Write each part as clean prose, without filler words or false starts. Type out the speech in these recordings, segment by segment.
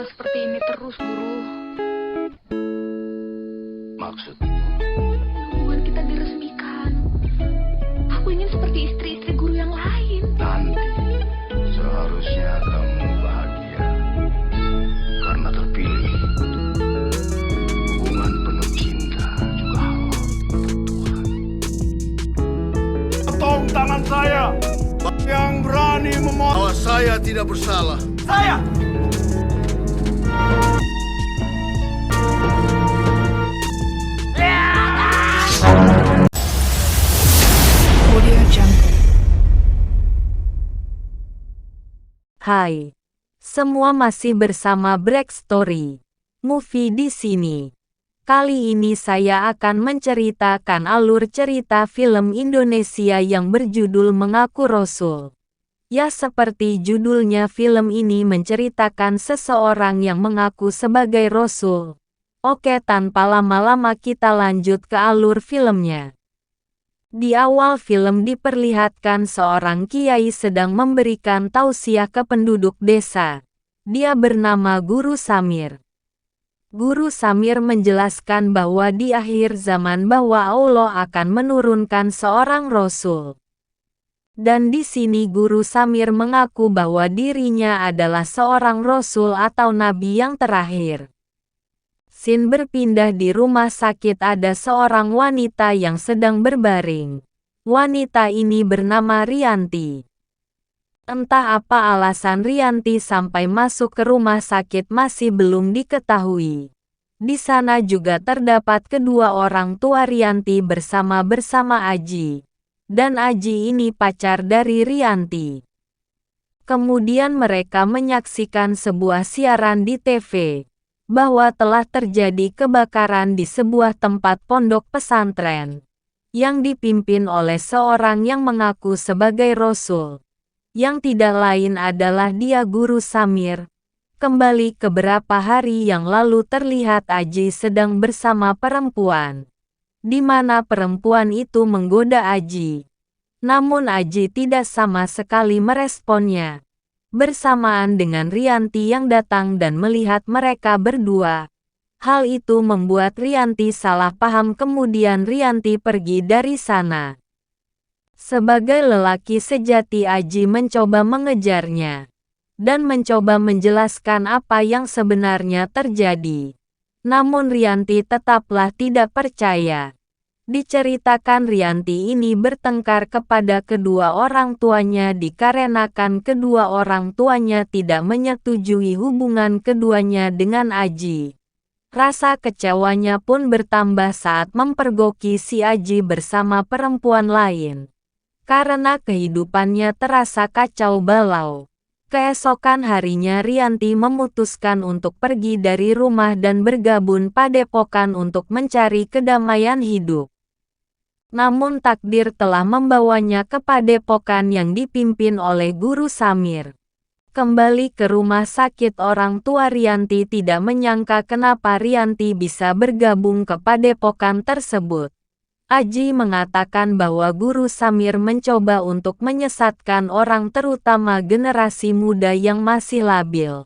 bisa seperti ini terus, Guru. Maksudmu? Hubungan kita diresmikan. Aku ingin seperti istri-istri guru yang lain. Nanti seharusnya kamu bahagia karena terpilih. Hubungan penuh cinta juga halal Tuhan. Potong tangan saya yang berani memotong. Bahwa saya tidak bersalah. Saya! Hai, semua masih bersama Break Story Movie di sini. Kali ini saya akan menceritakan alur cerita film Indonesia yang berjudul Mengaku Rasul. Ya, seperti judulnya, film ini menceritakan seseorang yang mengaku sebagai Rasul. Oke, tanpa lama-lama kita lanjut ke alur filmnya. Di awal film diperlihatkan seorang kiai sedang memberikan tausiah ke penduduk desa. Dia bernama Guru Samir. Guru Samir menjelaskan bahwa di akhir zaman bahwa Allah akan menurunkan seorang Rasul. Dan di sini Guru Samir mengaku bahwa dirinya adalah seorang Rasul atau Nabi yang terakhir. Scene berpindah di rumah sakit, ada seorang wanita yang sedang berbaring. Wanita ini bernama Rianti. Entah apa alasan Rianti sampai masuk ke rumah sakit masih belum diketahui. Di sana juga terdapat kedua orang tua Rianti bersama Aji. Dan Aji ini pacar dari Rianti. Kemudian mereka menyaksikan sebuah siaran di TV. Bahwa telah terjadi kebakaran di sebuah tempat pondok pesantren yang dipimpin oleh seorang yang mengaku sebagai Rasul, yang tidak lain adalah dia Guru Samir. Kembali ke beberapa hari yang lalu terlihat Aji sedang bersama perempuan, di mana perempuan itu menggoda Aji. Namun Aji tidak sama sekali meresponnya. Bersamaan dengan Rianti yang datang dan melihat mereka berdua. Hal itu membuat Rianti salah paham, kemudian Rianti pergi dari sana. Sebagai lelaki sejati, Aji mencoba mengejarnya dan mencoba menjelaskan apa yang sebenarnya terjadi. Namun Rianti tetaplah tidak percaya. Diceritakan Rianti ini bertengkar kepada kedua orang tuanya dikarenakan kedua orang tuanya tidak menyetujui hubungan keduanya dengan Aji. Rasa kecewanya pun bertambah saat mempergoki si Aji bersama perempuan lain. Karena kehidupannya terasa kacau balau. Keesokan harinya Rianti memutuskan untuk pergi dari rumah dan bergabung padepokan untuk mencari kedamaian hidup. Namun takdir telah membawanya ke padepokan yang dipimpin oleh Guru Samir. Kembali ke rumah sakit, orang tua Rianti tidak menyangka kenapa Rianti bisa bergabung ke padepokan tersebut. Aji mengatakan bahwa Guru Samir mencoba untuk menyesatkan orang, terutama generasi muda yang masih labil.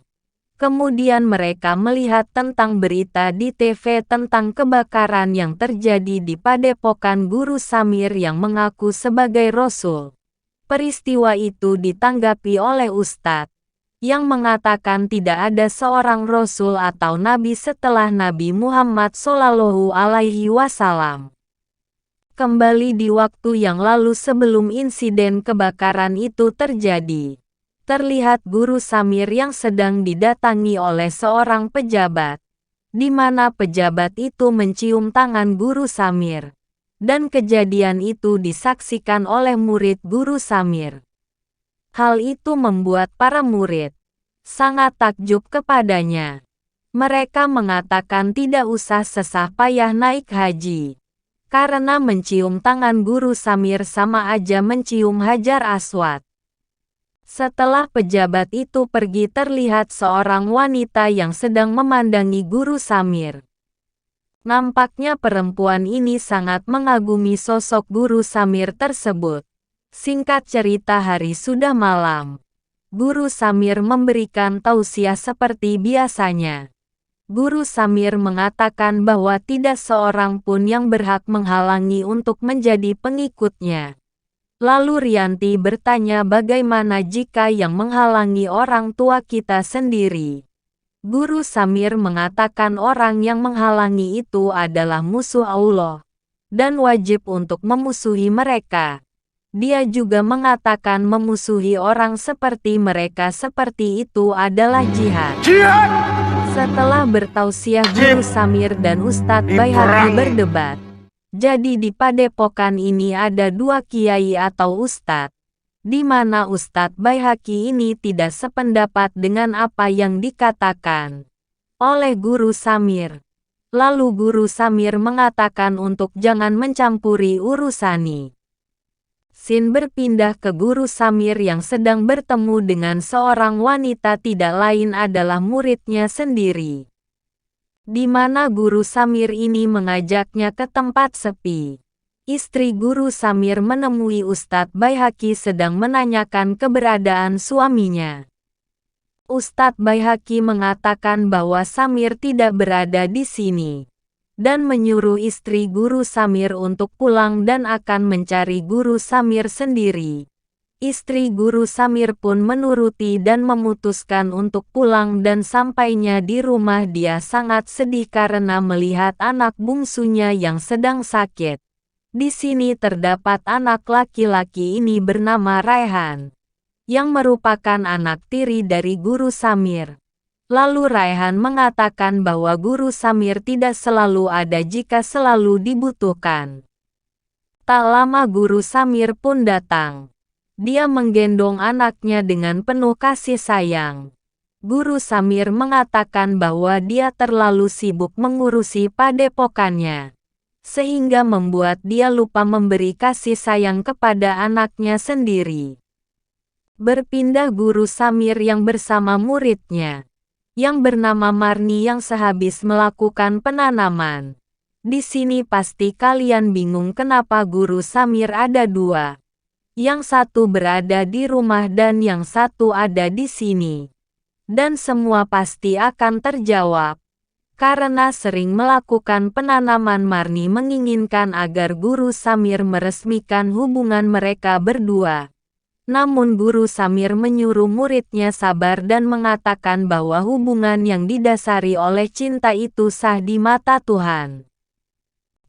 Kemudian mereka melihat tentang berita di TV tentang kebakaran yang terjadi di padepokan Guru Samir yang mengaku sebagai Rasul. Peristiwa itu ditanggapi oleh Ustadz, yang mengatakan tidak ada seorang Rasul atau Nabi setelah Nabi Muhammad Shallallahu Alaihi Wasallam. Kembali di waktu yang lalu sebelum insiden kebakaran itu terjadi. Terlihat Guru Samir yang sedang didatangi oleh seorang pejabat, di mana pejabat itu mencium tangan Guru Samir. Dan kejadian itu disaksikan oleh murid Guru Samir. Hal itu membuat para murid sangat takjub kepadanya. Mereka mengatakan tidak usah susah payah naik haji. Karena mencium tangan Guru Samir sama aja mencium Hajar Aswad. Setelah pejabat itu pergi, terlihat seorang wanita yang sedang memandangi Guru Samir. Nampaknya perempuan ini sangat mengagumi sosok Guru Samir tersebut. Singkat cerita, hari sudah malam. Guru Samir memberikan tausiah seperti biasanya. Guru Samir mengatakan bahwa tidak seorang pun yang berhak menghalangi untuk menjadi pengikutnya. Lalu Rianti bertanya bagaimana jika yang menghalangi orang tua kita sendiri. Guru Samir mengatakan orang yang menghalangi itu adalah musuh Allah, dan wajib untuk memusuhi mereka. Dia juga mengatakan memusuhi orang seperti mereka seperti itu adalah jihad. Setelah bertausiah Guru Samir dan Ustadz Baihaqi berdebat. Jadi di padepokan ini ada dua kiai atau ustadz, di mana Ustadz Baihaqi ini tidak sependapat dengan apa yang dikatakan oleh Guru Samir. Lalu Guru Samir mengatakan untuk jangan mencampuri urusani. Sin berpindah ke Guru Samir yang sedang bertemu dengan seorang wanita tidak lain adalah muridnya sendiri. Di mana Guru Samir ini mengajaknya ke tempat sepi. Istri Guru Samir menemui Ustadz Baihaqi sedang menanyakan keberadaan suaminya. Ustadz Baihaqi mengatakan bahwa Samir tidak berada di sini, dan menyuruh istri Guru Samir untuk pulang dan akan mencari Guru Samir sendiri. Istri Guru Samir pun menuruti dan memutuskan untuk pulang dan sampainya di rumah dia sangat sedih karena melihat anak bungsunya yang sedang sakit. Di sini terdapat anak laki-laki ini bernama Raihan, yang merupakan anak tiri dari Guru Samir. Lalu Raihan mengatakan bahwa Guru Samir tidak selalu ada jika selalu dibutuhkan. Tak lama Guru Samir pun datang. Dia menggendong anaknya dengan penuh kasih sayang. Guru Samir mengatakan bahwa dia terlalu sibuk mengurusi padepokannya, sehingga membuat dia lupa memberi kasih sayang kepada anaknya sendiri. Berpindah Guru Samir yang bersama muridnya, yang bernama Marni yang sehabis melakukan penanaman. Di sini pasti kalian bingung kenapa Guru Samir ada dua. Yang satu berada di rumah dan yang satu ada di sini. Dan semua pasti akan terjawab. Karena sering melakukan penanaman Marni menginginkan agar Guru Samir meresmikan hubungan mereka berdua. Namun Guru Samir menyuruh muridnya sabar dan mengatakan bahwa hubungan yang didasari oleh cinta itu sah di mata Tuhan.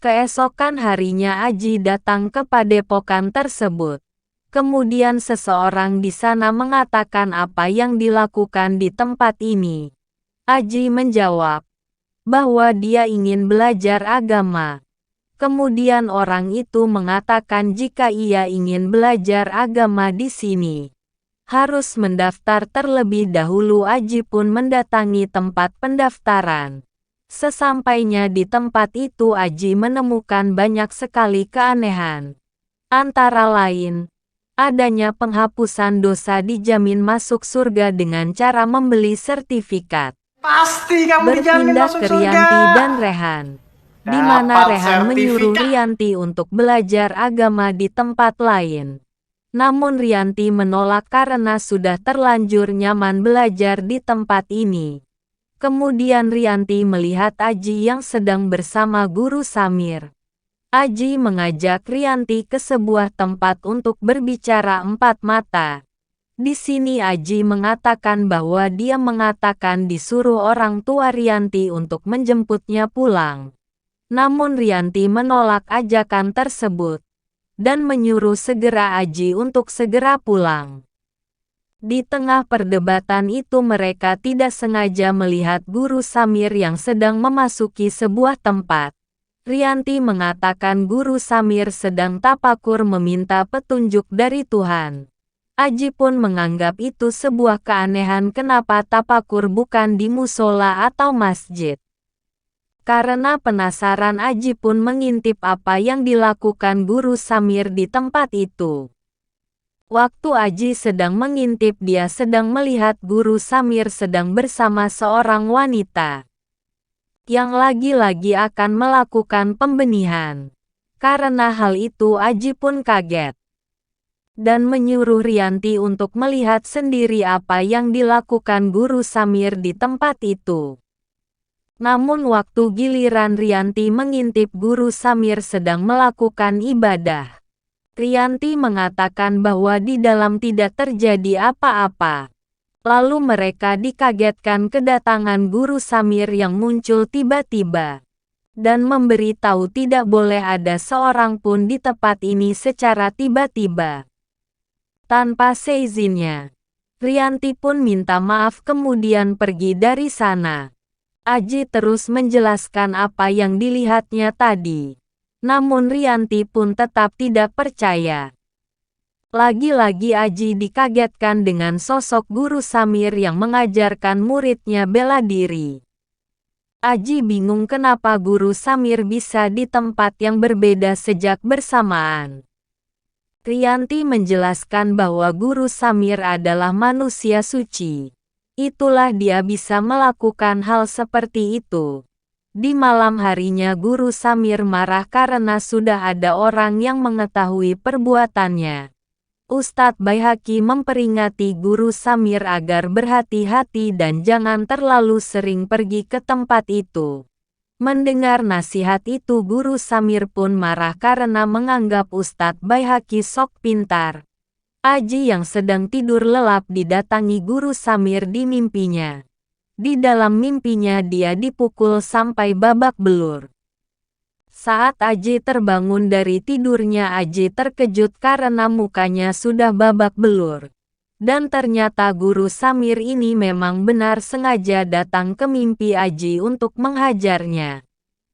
Keesokan harinya Aji datang ke padepokan tersebut. Kemudian seseorang di sana mengatakan apa yang dilakukan di tempat ini. Aji menjawab bahwa dia ingin belajar agama. Kemudian orang itu mengatakan jika ia ingin belajar agama di sini, harus mendaftar terlebih dahulu. Aji pun mendatangi tempat pendaftaran. Sesampainya di tempat itu Aji menemukan banyak sekali keanehan. Antara lain, adanya penghapusan dosa dijamin masuk surga dengan cara membeli sertifikat. Pasti kamu dijamin Berpindah masuk ke surga. Rianti dan Rehan, di mana Dapat Rehan menyuruh sertifikat. Rianti untuk belajar agama di tempat lain. Namun Rianti menolak karena sudah terlanjur nyaman belajar di tempat ini. Kemudian Rianti melihat Aji yang sedang bersama Guru Samir. Aji mengajak Rianti ke sebuah tempat untuk berbicara empat mata. Di sini Aji mengatakan bahwa dia mengatakan disuruh orang tua Rianti untuk menjemputnya pulang. Namun Rianti menolak ajakan tersebut dan menyuruh segera Aji untuk segera pulang. Di tengah perdebatan itu mereka tidak sengaja melihat Guru Samir yang sedang memasuki sebuah tempat. Rianti mengatakan Guru Samir sedang tapakur meminta petunjuk dari Tuhan. Aji pun menganggap itu sebuah keanehan kenapa tapakur bukan di musola atau masjid. Karena penasaran Aji pun mengintip apa yang dilakukan Guru Samir di tempat itu. Waktu Aji sedang mengintip dia sedang melihat Guru Samir sedang bersama seorang wanita yang lagi-lagi akan melakukan pembenihan. Karena hal itu Aji pun kaget. dan menyuruh Rianti untuk melihat sendiri apa yang dilakukan Guru Samir di tempat itu. Namun waktu giliran Rianti mengintip Guru Samir sedang melakukan ibadah, Rianti mengatakan bahwa di dalam tidak terjadi apa-apa. Lalu mereka dikagetkan kedatangan Guru Samir yang muncul tiba-tiba dan memberitahu tidak boleh ada seorang pun di tempat ini secara tiba-tiba tanpa seizinnya. Rianti pun minta maaf kemudian pergi dari sana. Aji terus menjelaskan apa yang dilihatnya tadi. Namun Rianti pun tetap tidak percaya. Lagi-lagi Aji dikagetkan dengan sosok Guru Samir yang mengajarkan muridnya bela diri. Aji bingung kenapa Guru Samir bisa di tempat yang berbeda sejak bersamaan. Rianti menjelaskan bahwa Guru Samir adalah manusia suci. Itulah dia bisa melakukan hal seperti itu. Di malam harinya Guru Samir marah karena sudah ada orang yang mengetahui perbuatannya. Ustadz Baihaqi memperingati Guru Samir agar berhati-hati dan jangan terlalu sering pergi ke tempat itu. Mendengar nasihat itu Guru Samir pun marah karena menganggap Ustadz Baihaqi sok pintar. Aji yang sedang tidur lelap didatangi Guru Samir di mimpinya. Di dalam mimpinya dia dipukul sampai babak belur. Saat Aji terbangun dari tidurnya Aji terkejut karena mukanya sudah babak belur. Dan ternyata Guru Samir ini memang benar sengaja datang ke mimpi Aji untuk menghajarnya.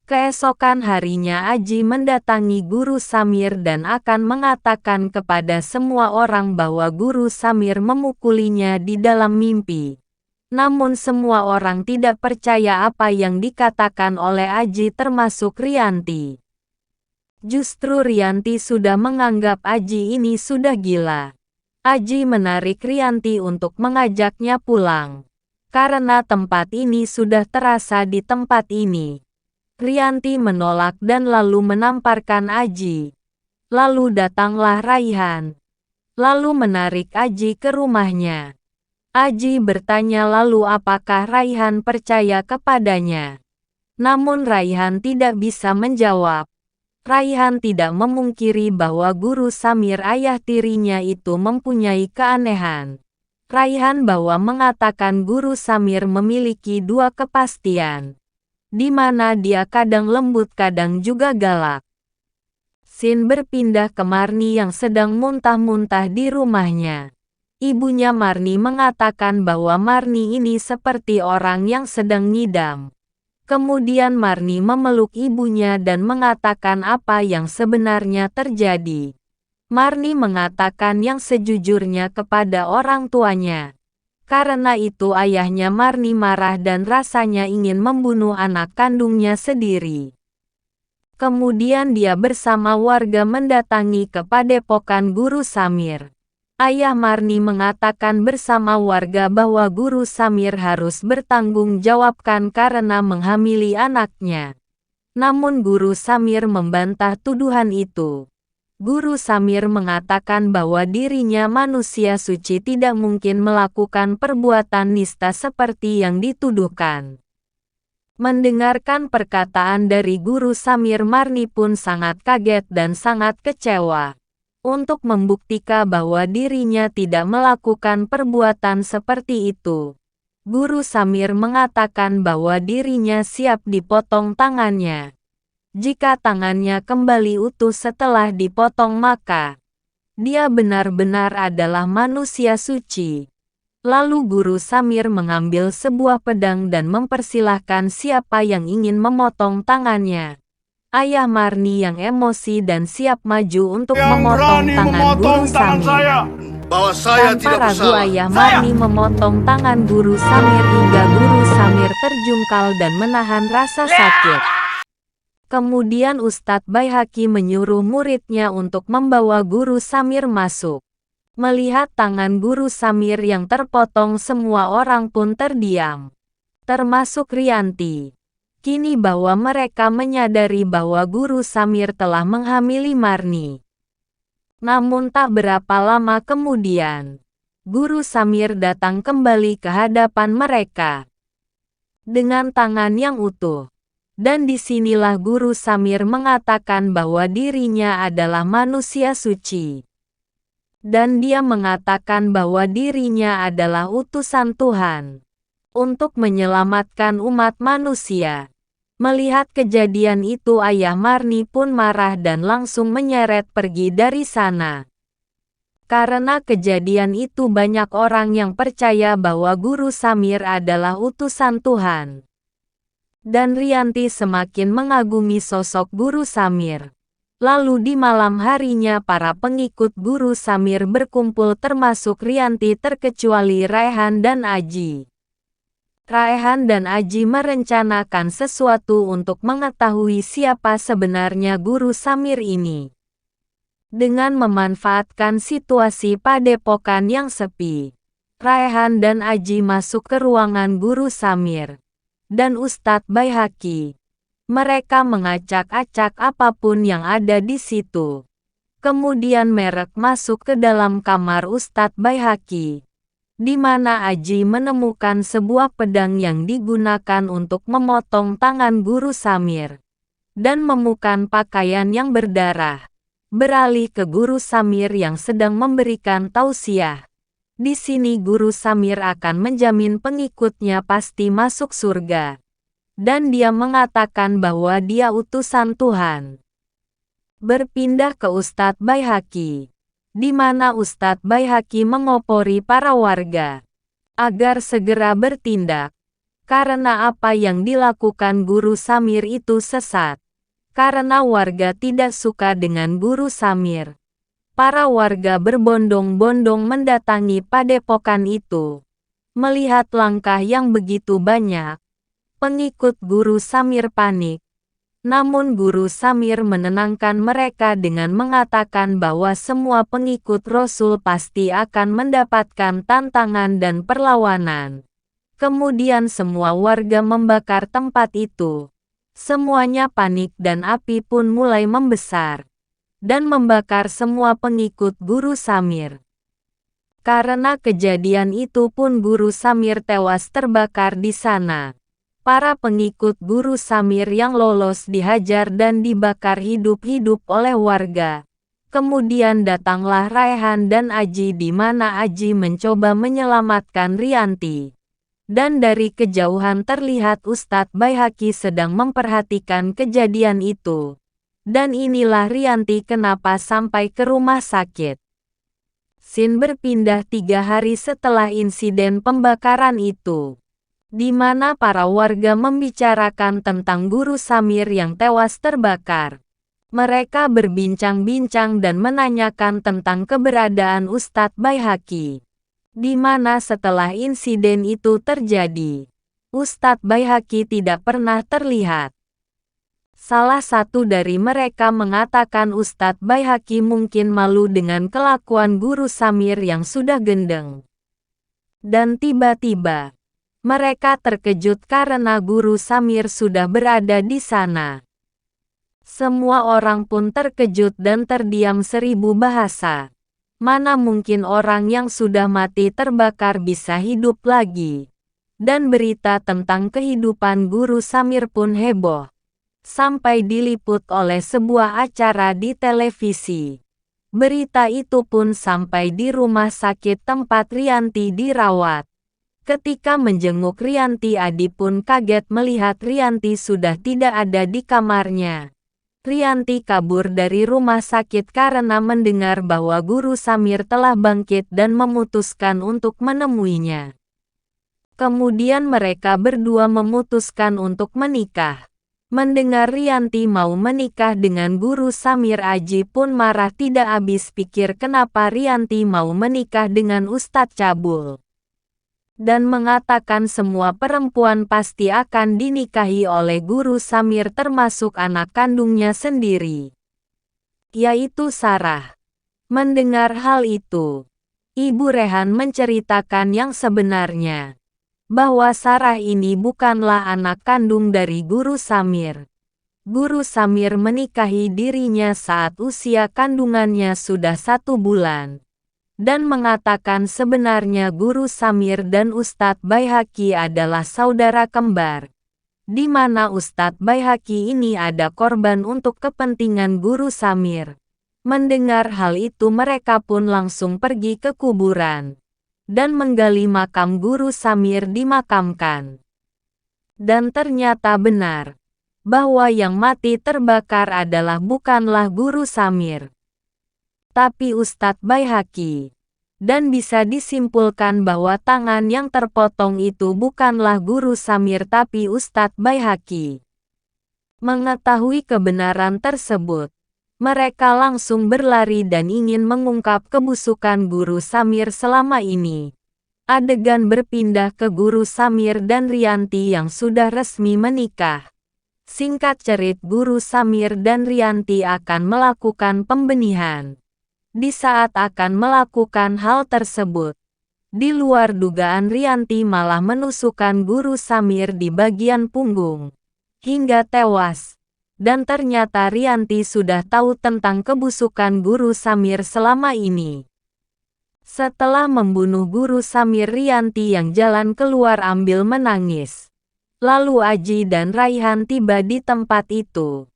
Keesokan harinya Aji mendatangi Guru Samir dan akan mengatakan kepada semua orang bahwa Guru Samir memukulinya di dalam mimpi. Namun semua orang tidak percaya apa yang dikatakan oleh Aji termasuk Rianti. Justru Rianti sudah menganggap Aji ini sudah gila. Aji menarik Rianti untuk mengajaknya pulang. Karena tempat ini sudah terasa di tempat ini. Rianti menolak dan lalu menamparkan Aji. Lalu datanglah Raihan. Lalu menarik Aji ke rumahnya. Aji bertanya lalu apakah Raihan percaya kepadanya. Namun Raihan tidak bisa menjawab. Raihan tidak memungkiri bahwa Guru Samir ayah tirinya itu mempunyai keanehan. Raihan bahwa mengatakan Guru Samir memiliki dua kepastian. Di mana dia kadang lembut kadang juga galak. Scene berpindah ke Marni yang sedang muntah-muntah di rumahnya. Ibunya Marni mengatakan bahwa Marni ini seperti orang yang sedang ngidam. Kemudian Marni memeluk ibunya dan mengatakan apa yang sebenarnya terjadi. Marni mengatakan yang sejujurnya kepada orang tuanya. Karena itu ayahnya Marni marah dan rasanya ingin membunuh anak kandungnya sendiri. Kemudian dia bersama warga mendatangi ke padepokan Guru Samir. Ayah Marni mengatakan bersama warga bahwa Guru Samir harus bertanggung jawabkan karena menghamili anaknya. Namun Guru Samir membantah tuduhan itu. Guru Samir mengatakan bahwa dirinya manusia suci tidak mungkin melakukan perbuatan nista seperti yang dituduhkan. Mendengarkan perkataan dari Guru Samir Marni pun sangat kaget dan sangat kecewa. Untuk membuktikan bahwa dirinya tidak melakukan perbuatan seperti itu. Guru Samir mengatakan bahwa dirinya siap dipotong tangannya. Jika tangannya kembali utuh setelah dipotong maka dia benar-benar adalah manusia suci. Lalu Guru Samir mengambil sebuah pedang dan mempersilahkan siapa yang ingin memotong tangannya. Ayah Marni yang emosi dan siap maju untuk memotong tangan Guru Samir. Bahwa saya Tanpa tidak ragu bersalah. ayah Marni memotong tangan Guru Samir hingga Guru Samir terjungkal dan menahan rasa sakit. Kemudian Ustadz Baihaqi menyuruh muridnya untuk membawa Guru Samir masuk. Melihat tangan Guru Samir yang terpotong semua orang pun terdiam. Termasuk Rianti. Kini bahwa mereka menyadari bahwa Guru Samir telah menghamili Marni. Namun tak berapa lama kemudian, Guru Samir datang kembali ke hadapan mereka dengan tangan yang utuh. Dan disinilah Guru Samir mengatakan bahwa dirinya adalah manusia suci. Dan dia mengatakan bahwa dirinya adalah utusan Tuhan untuk menyelamatkan umat manusia. Melihat kejadian itu, Ayah Marni pun marah dan langsung menyeret pergi dari sana. Karena kejadian itu banyak orang yang percaya bahwa Guru Samir adalah utusan Tuhan. Dan Rianti semakin mengagumi sosok Guru Samir. Lalu di malam harinya para pengikut Guru Samir berkumpul termasuk Rianti terkecuali Raihan dan Aji. Raihan dan Aji merencanakan sesuatu untuk mengetahui siapa sebenarnya Guru Samir ini. Dengan memanfaatkan situasi padepokan yang sepi, Raihan dan Aji masuk ke ruangan Guru Samir dan Ustadz Baihaqi. Mereka mengacak-acak apapun yang ada di situ. Kemudian mereka masuk ke dalam kamar Ustadz Baihaqi, di mana Aji menemukan sebuah pedang yang digunakan untuk memotong tangan Guru Samir, dan menemukan pakaian yang berdarah. Beralih ke Guru Samir yang sedang memberikan tausiah. Di sini Guru Samir akan menjamin pengikutnya pasti masuk surga. Dan dia mengatakan bahwa dia utusan Tuhan. Berpindah ke Ustadz Baihaqi, di mana Ustadz Baihaqi mengopori para warga agar segera bertindak, karena apa yang dilakukan Guru Samir itu sesat. Karena warga tidak suka dengan Guru Samir, para warga berbondong-bondong mendatangi padepokan itu. Melihat langkah yang begitu banyak, pengikut Guru Samir panik. Namun Guru Samir menenangkan mereka dengan mengatakan bahwa semua pengikut Rasul pasti akan mendapatkan tantangan dan perlawanan. Kemudian semua warga membakar tempat itu. Semuanya panik dan api pun mulai membesar dan membakar semua pengikut Guru Samir. Karena kejadian itu pun Guru Samir tewas terbakar di sana. Para pengikut Guru Samir yang lolos dihajar dan dibakar hidup-hidup oleh warga. Kemudian datanglah Raihan dan Aji di mana Aji mencoba menyelamatkan Rianti. Dan dari kejauhan terlihat Ustadz Baihaqi sedang memperhatikan kejadian itu. Dan inilah Rianti kenapa sampai ke rumah sakit. Scene berpindah 3 hari setelah insiden pembakaran itu, di mana para warga membicarakan tentang Guru Samir yang tewas terbakar. Mereka berbincang-bincang dan menanyakan tentang keberadaan Ustadz Baihaqi. Di mana setelah insiden itu terjadi, Ustadz Baihaqi tidak pernah terlihat. Salah satu dari mereka mengatakan Ustadz Baihaqi mungkin malu dengan kelakuan Guru Samir yang sudah gendeng. Dan tiba-tiba, mereka terkejut karena Guru Samir sudah berada di sana. Semua orang pun terkejut dan terdiam 1000 bahasa. Mana mungkin orang yang sudah mati terbakar bisa hidup lagi. Dan berita tentang kehidupan Guru Samir pun heboh. Sampai diliput oleh sebuah acara di televisi. Berita itu pun sampai di rumah sakit tempat Rianti dirawat. Ketika menjenguk Rianti, Adi pun kaget melihat Rianti sudah tidak ada di kamarnya. Rianti kabur dari rumah sakit karena mendengar bahwa Guru Samir telah bangkit dan memutuskan untuk menemuinya. Kemudian mereka berdua memutuskan untuk menikah. Mendengar Rianti mau menikah dengan Guru Samir, Aji pun marah tidak habis pikir kenapa Rianti mau menikah dengan Ustadz Cabul. Dan mengatakan semua perempuan pasti akan dinikahi oleh Guru Samir termasuk anak kandungnya sendiri, yaitu Sarah. Mendengar hal itu, Ibu Rehan menceritakan yang sebenarnya, bahwa Sarah ini bukanlah anak kandung dari Guru Samir. Guru Samir menikahi dirinya saat usia kandungannya sudah 1 bulan. Dan mengatakan sebenarnya Guru Samir dan Ustadz Baihaqi adalah saudara kembar. Di mana Ustadz Baihaqi ini ada korban untuk kepentingan Guru Samir. Mendengar hal itu mereka pun langsung pergi ke kuburan. Dan menggali makam Guru Samir dimakamkan. Dan ternyata benar. Bahwa yang mati terbakar adalah bukanlah Guru Samir. Tapi Ustadz Baihaqi. Dan bisa disimpulkan bahwa tangan yang terpotong itu bukanlah Guru Samir tapi Ustadz Baihaqi. Mengetahui kebenaran tersebut, mereka langsung berlari dan ingin mengungkap kebusukan Guru Samir selama ini. Adegan berpindah ke Guru Samir dan Rianti yang sudah resmi menikah. Singkat cerita Guru Samir dan Rianti akan melakukan pembenihan. Di saat akan melakukan hal tersebut, di luar dugaan Rianti malah menusukkan Guru Samir di bagian punggung, hingga tewas. Dan ternyata Rianti sudah tahu tentang kebusukan Guru Samir selama ini. Setelah membunuh Guru Samir, Rianti yang jalan keluar ambil menangis. Lalu Aji dan Raihan tiba di tempat itu.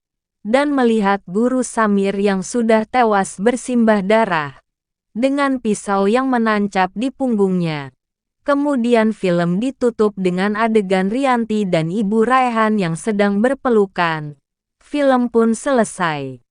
Dan melihat Guru Samir yang sudah tewas bersimbah darah. Dengan pisau yang menancap di punggungnya. Kemudian film ditutup dengan adegan Rianti dan Ibu Raihan yang sedang berpelukan. Film pun selesai.